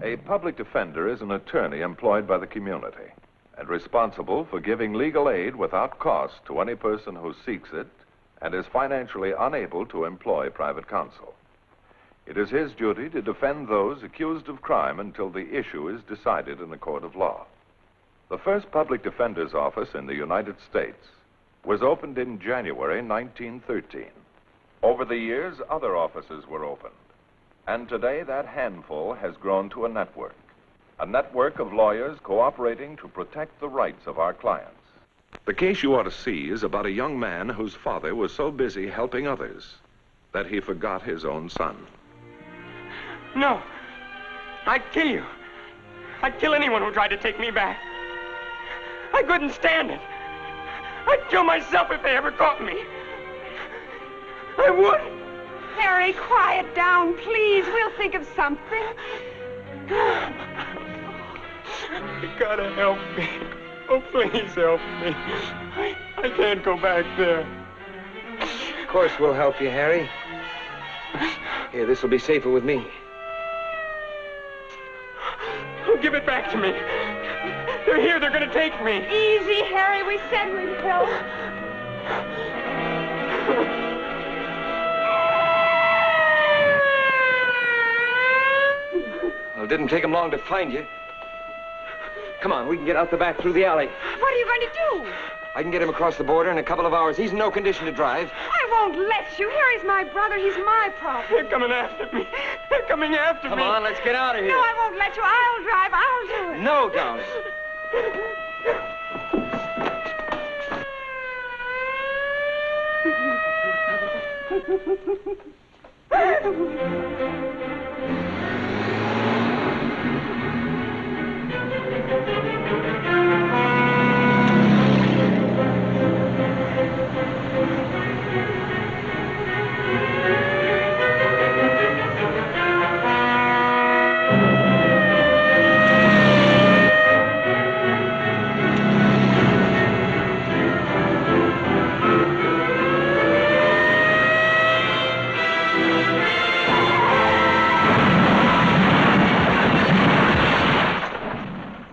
A public defender is an attorney employed by the community and responsible for giving legal aid without cost to any person who seeks it and is financially unable to employ private counsel. It is his duty to defend those accused of crime until the issue is decided in a court of law. The first public defender's office in the United States was opened in January 1913. Over the years, other offices were opened. And today, that handful has grown to a network of lawyers cooperating to protect the rights of our clients. The case you ought to see is about a young man whose father was so busy helping others that he forgot his own son. No. I'd kill you. I'd kill anyone who tried to take me back. I couldn't stand it. I'd kill myself if they ever caught me. I would. Harry, quiet down, please. We'll think of something. You gotta help me. Oh, please help me. I can't go back there. Of course we'll help you, Harry. Here, this will be safer with me. Oh, give it back to me. They're here. They're gonna take me. Easy, Harry. We said we'd help. Well, it didn't take him long to find you. Come on, we can get out the back through the alley. What are you going to do? I can get him across the border in a couple of hours. He's in no condition to drive. I won't let you. Harry's my brother. He's my problem. They're coming after me. They're coming after me. Come on, let's get out of here. No, I won't let you. I'll drive. I'll do it. No, darling.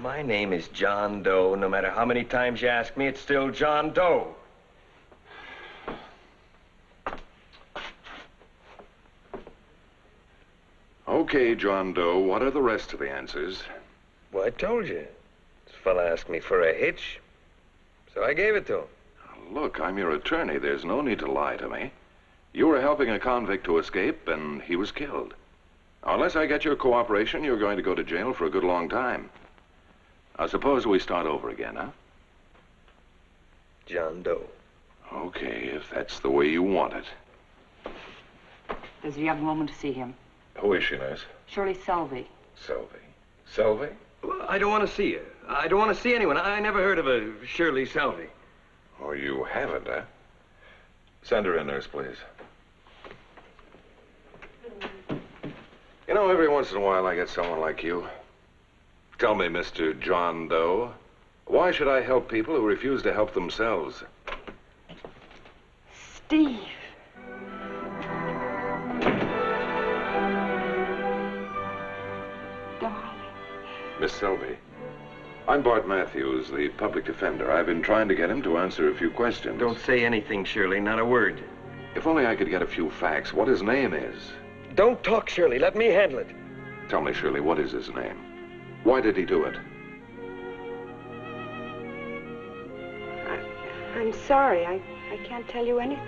My name is John Doe. No matter how many times you ask me, it's still John Doe. Okay, John Doe, what are the rest of the answers? Well, I told you. This fella asked me for a hitch, so I gave it to him. Look, I'm your attorney. There's no need to lie to me. You were helping a convict to escape, and he was killed. Now, unless I get your cooperation, you're going to go to jail for a good long time. Now, suppose we start over again, huh? John Doe. Okay, if that's the way you want it. There's a young woman to see him. Who is she, nurse? Shirley Selvey. Selvey. Selvey? Well, I don't want to see her. I don't want to see anyone. I never heard of a Shirley Selvey. Oh, you haven't, huh? Send her in, nurse, please. You know, every once in a while I get someone like you. Tell me, Mr. John Doe, why should I help people who refuse to help themselves? Steve. Darling. Miss Selvey, I'm Bart Matthews, the public defender. I've been trying to get him to answer a few questions. Don't say anything, Shirley, not a word. If only I could get a few facts. What his name is. Don't talk, Shirley. Let me handle it. Tell me, Shirley, what is his name? Why did he do it? I'm sorry. I can't tell you anything.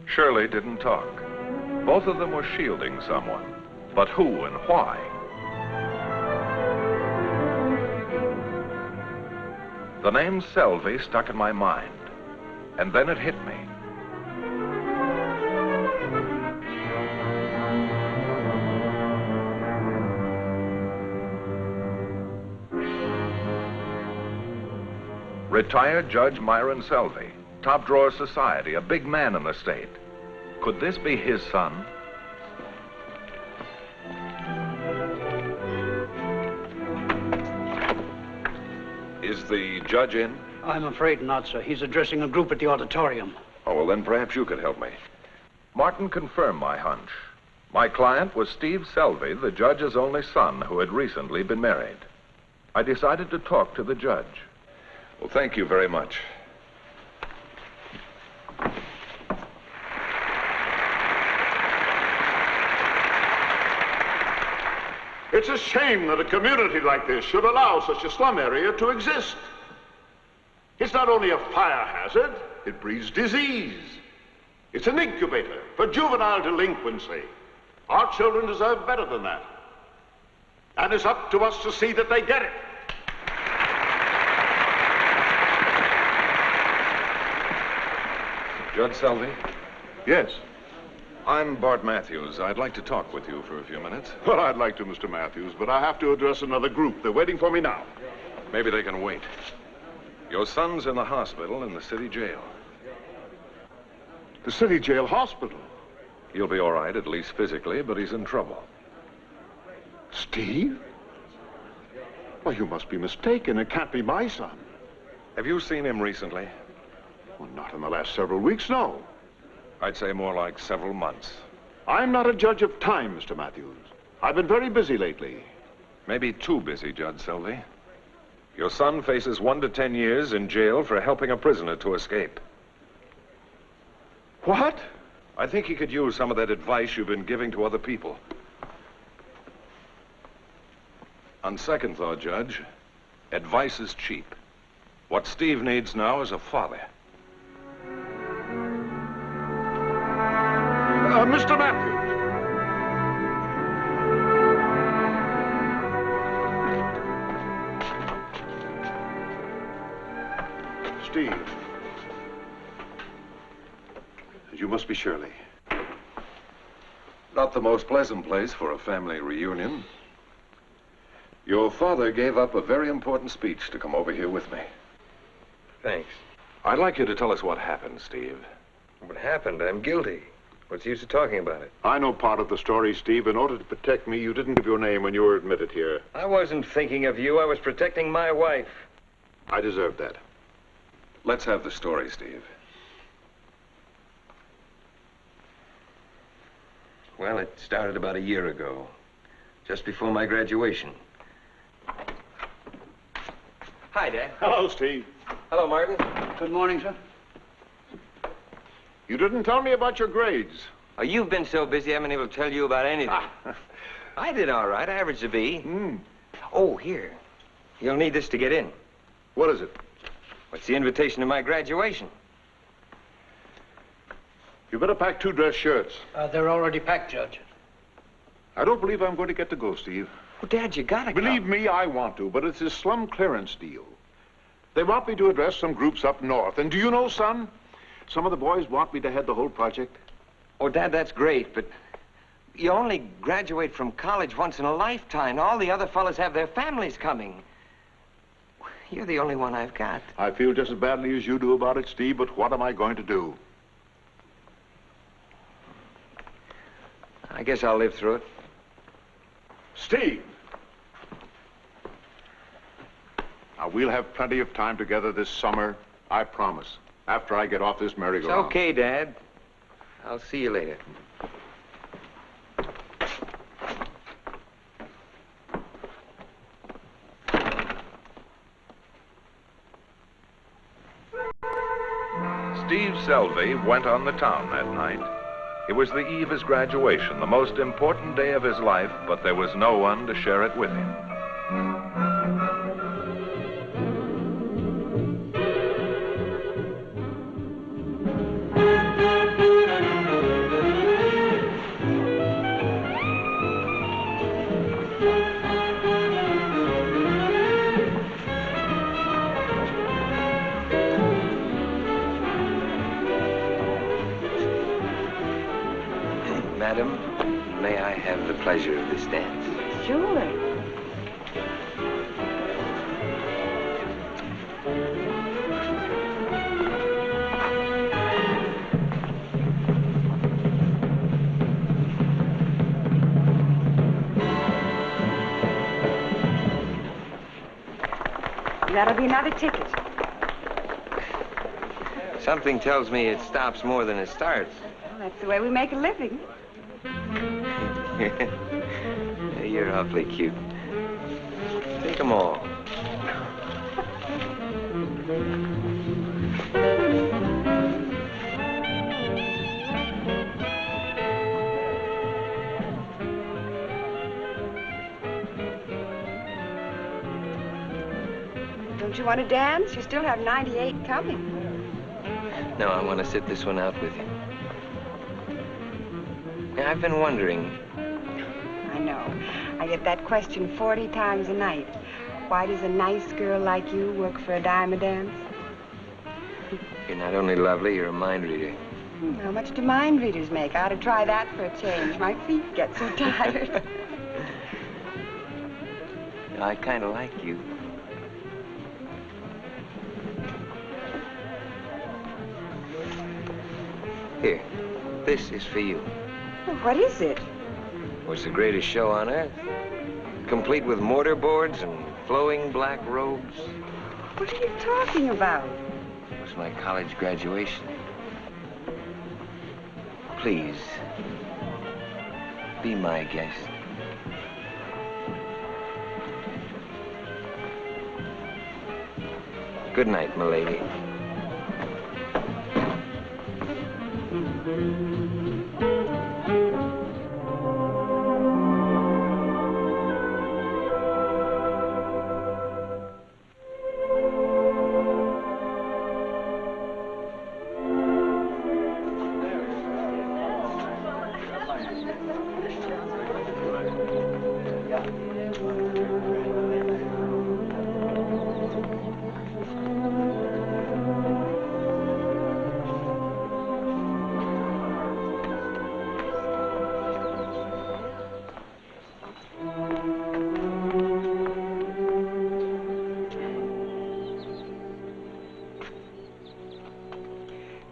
Shirley didn't talk. Both of them were shielding someone. But who and why? The name Selvey stuck in my mind. And then it hit me. Retired Judge Myron Selvey, top drawer society, a big man in the state. Could this be his son? Is the judge in? I'm afraid not, sir. He's addressing a group at the auditorium. Oh, well, then perhaps you could help me. Martin confirmed my hunch. My client was Steve Selvey, the judge's only son, who had recently been married. I decided to talk to the judge. Well, thank you very much. It's a shame that a community like this should allow such a slum area to exist. It's not only a fire hazard, it breeds disease. It's an incubator for juvenile delinquency. Our children deserve better than that. And it's up to us to see that they get it. Judge Selvey? Yes. I'm Bart Matthews. I'd like to talk with you for a few minutes. Well, I'd like to, Mr. Matthews, but I have to address another group. They're waiting for me now. Maybe they can wait. Your son's in the hospital in the city jail. The city jail hospital? He'll be all right, at least physically, but he's in trouble. Steve? Well, you must be mistaken. It can't be my son. Have you seen him recently? Well, not in the last several weeks, no. I'd say more like several months. I'm not a judge of time, Mr. Matthews. I've been very busy lately. Maybe too busy, Judge Selvey. Your son faces 1 to 10 years in jail for helping a prisoner to escape. What? I think he could use some of that advice you've been giving to other people. On second thought, Judge, advice is cheap. What Steve needs now is a father. Mr. Matthews. Steve. You must be Shirley. Not the most pleasant place for a family reunion. Your father gave up a very important speech to come over here with me. Thanks. I'd like you to tell us what happened, Steve. What happened? I'm guilty. What's the use of talking about it? I know part of the story, Steve. In order to protect me, you didn't give your name when you were admitted here. I wasn't thinking of you. I was protecting my wife. I deserved that. Let's have the story, Steve. Well, it started about a year ago, just before my graduation. Hi, Dad. Hello, Steve. Hello, Martin. Good morning, sir. You didn't tell me about your grades. Oh, you've been so busy, I haven't been able to tell you about anything. I did all right. I averaged a B. Oh, here. You'll need this to get in. What is it? What's the invitation to my graduation? You better pack 2 dress shirts. They're already packed, Judge. I don't believe I'm going to get to go, Steve. Oh, Dad, you gotta Believe come. me, I want to, but it's this slum clearance deal. They want me to address some groups up north. And do you know, son, some of the boys want me to head the whole project. Oh, Dad, that's great, but you only graduate from college once in a lifetime. All the other fellas have their families coming. You're the only one I've got. I feel just as badly as you do about it, Steve, but what am I going to do? I guess I'll live through it. Steve! Now, we'll have plenty of time together this summer, I promise, after I get off this It's merry-go-round. okay, Dad. I'll see you later. Steve Selvey went on the town that night. It was the eve of his graduation, the most important day of his life, but there was no one to share it with him. Madam, may I have the pleasure of this dance? Sure. That'll be another ticket. Something tells me it stops more than it starts. Well, that's the way we make a living. You're awfully cute. Take them all. Don't you want to dance? You still have 98 coming. No, I want to sit this one out with you. Yeah, I've been wondering. I know. I get that question 40 times a night. Why does a nice girl like you work for a dime a dance? You're not only lovely, you're a mind reader. How much do mind readers make? I ought to try that for a change. My feet get so tired. I kind of like you. Here, this is for you. What is it? What's the greatest show on earth? Complete with mortarboards and flowing black robes. What are you talking about? It was my college graduation. Please, be my guest. Good night, milady.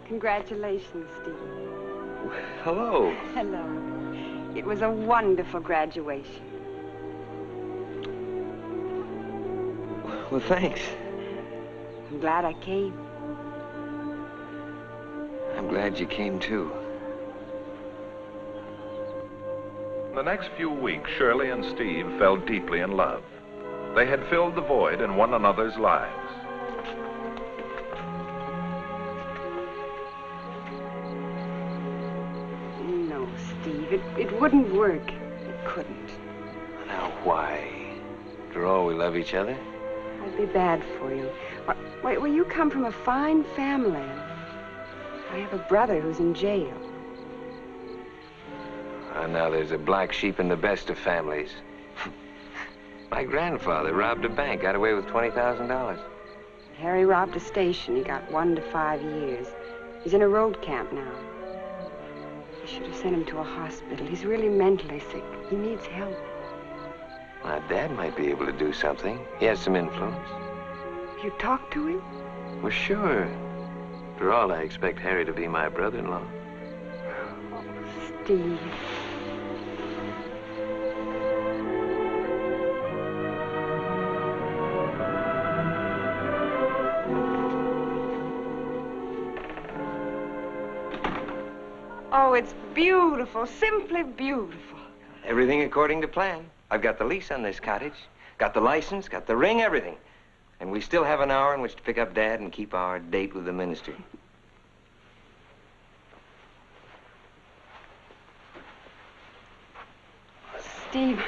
Congratulations, Steve. Hello. Hello. It was a wonderful graduation. Well, thanks. I'm glad I came. I'm glad you came, too. In the next few weeks, Shirley and Steve fell deeply in love. They had filled the void in one another's lives. No, Steve, it wouldn't work. It couldn't. Now, why? After all, we love each other. I'd be bad for you. Wait, well, you come from a fine family. I have a brother who's in jail. Now there's a black sheep in the best of families. My grandfather robbed a bank, got away with $20,000. Harry robbed a station. He got 1 to 5 years. He's in a road camp now. I should have sent him to a hospital. He's really mentally sick. He needs help. My dad might be able to do something. He has some influence. You talked to him? Well, sure. After all, I expect Harry to be my brother-in-law. Oh, Steve. Oh, it's beautiful, simply beautiful. Everything according to plan. I've got the lease on this cottage, got the license, got the ring, everything. And we still have an hour in which to pick up Dad and keep our date with the minister. Steve,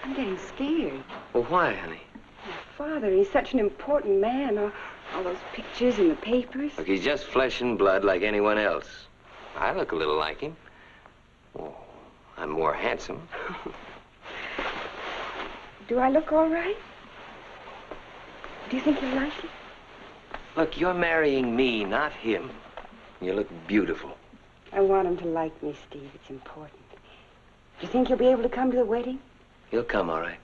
I'm getting scared. Well, why, honey? My father, he's such an important man. All those pictures in the papers. Look, he's just flesh and blood like anyone else. I look a little like him. Oh, I'm more handsome. Do I look all right? Do you think he'll like it? Look, you're marrying me, not him. You look beautiful. I want him to like me, Steve. It's important. Do you think he'll be able to come to the wedding? He'll come, all right.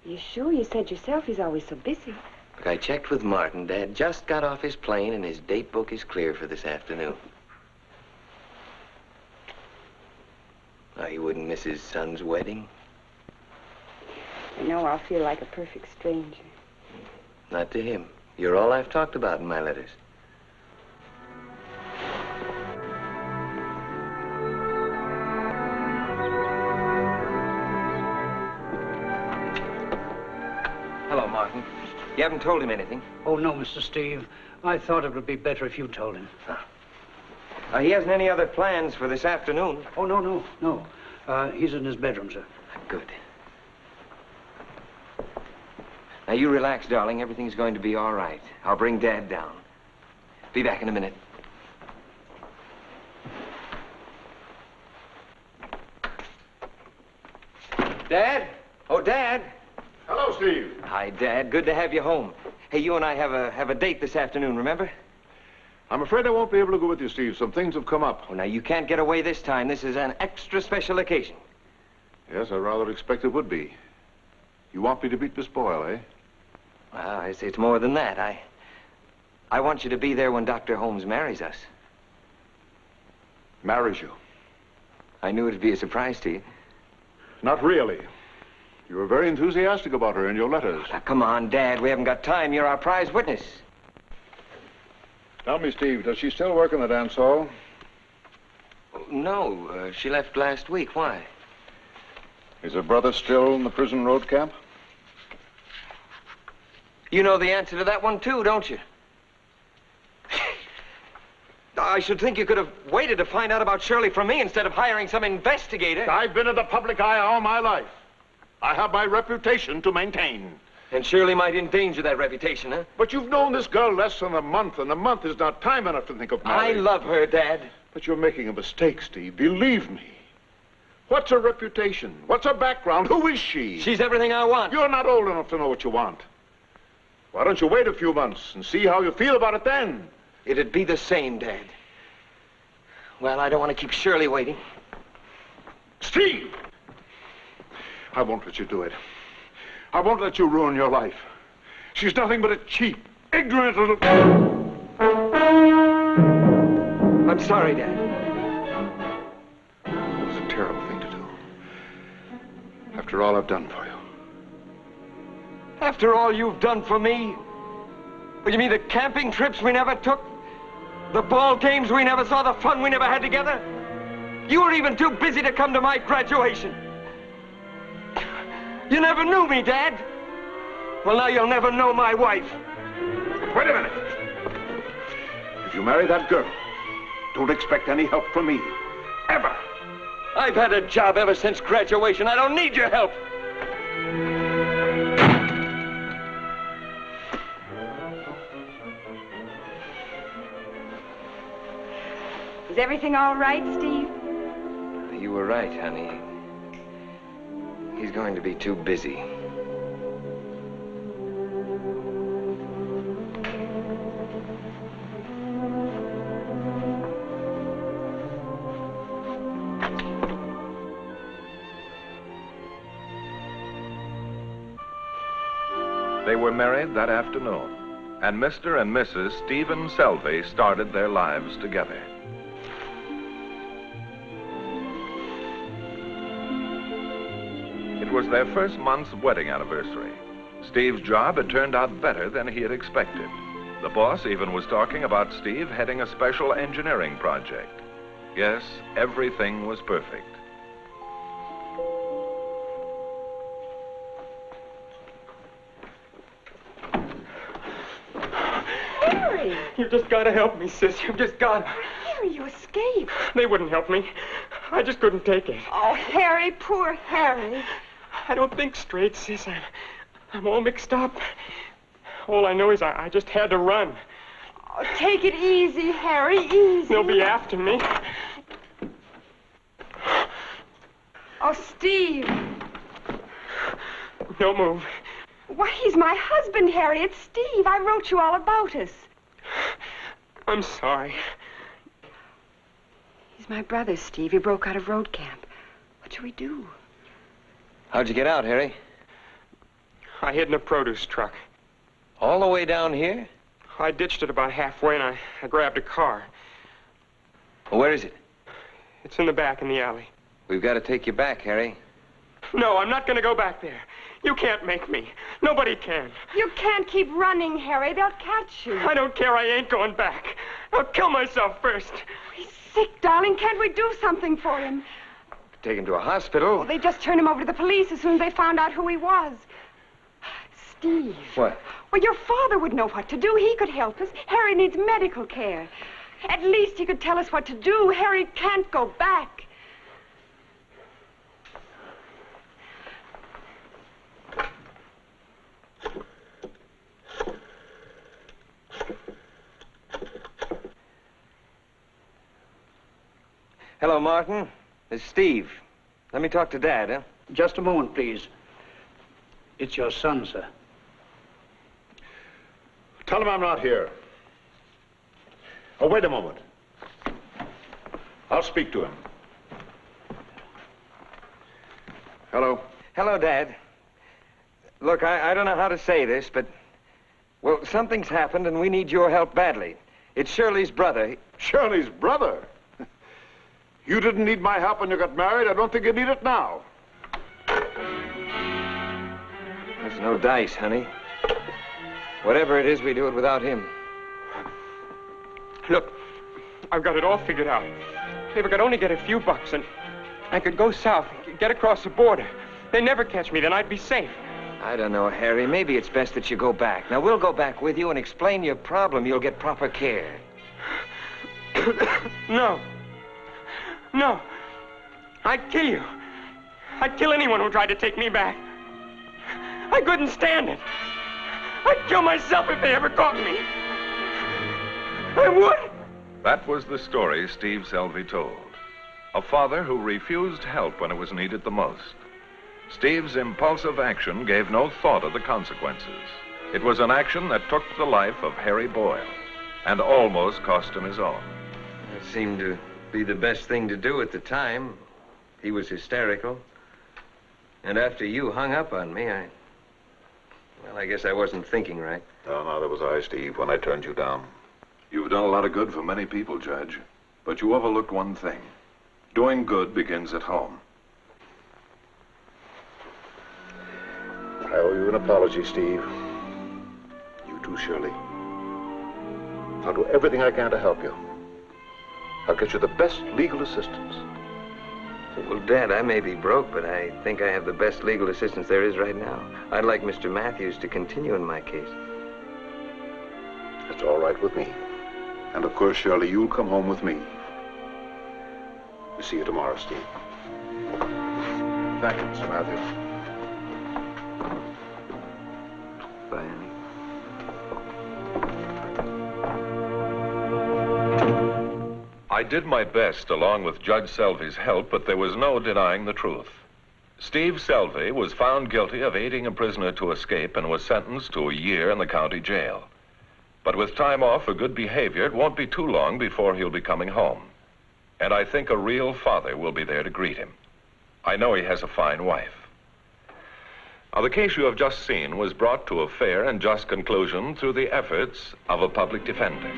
You sure? You said yourself he's always so busy. Look, I checked with Martin. Dad just got off his plane, and his date book is clear for this afternoon. Oh, he wouldn't miss his son's wedding? I know I'll feel like a perfect stranger. Not to him. You're all I've talked about in my letters. You haven't told him anything? Oh, no, Mr. Steve. I thought it would be better if you told him. He hasn't any other plans for this afternoon. Oh, no. He's in his bedroom, sir. Good. Now, you relax, darling. Everything's going to be all right. I'll bring Dad down. Be back in a minute. Dad? Oh, Dad. Hello, Steve. Hi, Dad. Good to have you home. Hey, you and I have a date this afternoon, remember? I'm afraid I won't be able to go with you, Steve. Some things have come up. Oh, now, you can't get away this time. This is an extra special occasion. Yes, I rather expect it would be. You want me to beat Miss Boyle, eh? Well, it's more than that. I want you to be there when Dr. Holmes marries us. Marries you? I knew it'd be a surprise to you. Not really. You were very enthusiastic about her in your letters. Now, come on, Dad. We haven't got time. You're our prize witness. Tell me, Steve, does she still work in the dance hall? No, she left last week. Why? Is her brother still in the prison road camp? You know the answer to that one, too, don't you? I should think you could have waited to find out about Shirley from me instead of hiring some investigator. I've been in the public eye all my life. I have my reputation to maintain. And Shirley might endanger that reputation, huh? But you've known this girl less than a month, and a month is not time enough to think of marriage. I love her, Dad. But you're making a mistake, Steve. Believe me. What's her reputation? What's her background? Who is she? She's everything I want. You're not old enough to know what you want. Why don't you wait a few months and see how you feel about it then? It'd be the same, Dad. Well, I don't want to keep Shirley waiting. Steve! I won't let you do it. I won't let you ruin your life. She's nothing but a cheap, ignorant little... I'm sorry, Dad. It was a terrible thing to do. After all I've done for you. After all you've done for me? Well, you mean the camping trips we never took? The ball games we never saw, the fun we never had together? You were even too busy to come to my graduation. You never knew me, Dad. Well, now you'll never know my wife. Wait a minute. If you marry that girl, don't expect any help from me. Ever. I've had a job ever since graduation. I don't need your help. Is everything all right, Steve? You were right, honey. He's going to be too busy. They were married that afternoon, and Mr. and Mrs. Stephen Selvey started their lives together. It was their first month's wedding anniversary. Steve's job had turned out better than he had expected. The boss even was talking about Steve heading a special engineering project. Yes, everything was perfect. Harry! You've just got to help me, sis. You've just got to. Harry, you escaped. They wouldn't help me. I just couldn't take it. Oh, Harry, poor Harry. I don't think straight, sis. I'm all mixed up. All I know is I just had to run. Oh, take it easy, Harry, easy. They'll be after me. Oh, Steve. Don't move. Why, he's my husband, Harry. It's Steve. I wrote you all about us. I'm sorry. He's my brother, Steve. He broke out of road camp. What shall we do? How'd you get out, Harry? I hid in a produce truck. All the way down here? I ditched it about halfway, and I grabbed a car. Well, where is it? It's in the back in the alley. We've got to take you back, Harry. No, I'm not going to go back there. You can't make me. Nobody can. You can't keep running, Harry. They'll catch you. I don't care. I ain't going back. I'll kill myself first. He's sick, darling. Can't we do something for him? Take him to a hospital. Oh, they just turned him over to the police as soon as they found out who he was. Steve. What? Well, your father would know what to do. He could help us. Harry needs medical care. At least he could tell us what to do. Harry can't go back. Hello, Martin. It's Steve. Let me talk to Dad, huh? Just a moment, please. It's your son, sir. Tell him I'm not here. Oh, wait a moment. I'll speak to him. Hello. Hello, Dad. Look, I don't know how to say this, but, well, something's happened and we need your help badly. It's Shirley's brother. Shirley's brother? You didn't need my help when you got married. I don't think you need it now. There's no dice, honey. Whatever it is, we do it without him. Look, I've got it all figured out. If I could only get a few bucks and I could go south, get across the border. They'd never catch me, then I'd be safe. I don't know, Harry. Maybe it's best that you go back. Now, we'll go back with you and explain your problem. You'll get proper care. No. No. I'd kill you. I'd kill anyone who tried to take me back. I couldn't stand it. I'd kill myself if they ever caught me. I would. That was the story Steve Selvey told. A father who refused help when it was needed the most. Steve's impulsive action gave no thought of the consequences. It was an action that took the life of Harry Boyle and almost cost him his own. It seemed to be the best thing to do at the time. He was hysterical. And after you hung up on me, I guess I wasn't thinking right. No, that was I, Steve, when I turned you down. You've done a lot of good for many people, Judge. But you overlooked one thing. Doing good begins at home. I owe you an apology, Steve. You too, Shirley. I'll do everything I can to help you. I'll get you the best legal assistance. Well, Dad, I may be broke, but I think I have the best legal assistance there is right now. I'd like Mr. Matthews to continue in my case. That's all right with me. And of course, Shirley, you'll come home with me. We'll see you tomorrow, Steve. Thank you, Mr. Matthews. Bye, honey. I did my best along with Judge Selvey's help, but there was no denying the truth. Steve Selvey was found guilty of aiding a prisoner to escape and was sentenced to a year in the county jail. But with time off for good behavior, it won't be too long before he'll be coming home. And I think a real father will be there to greet him. I know he has a fine wife. Now, the case you have just seen was brought to a fair and just conclusion through the efforts of a public defender.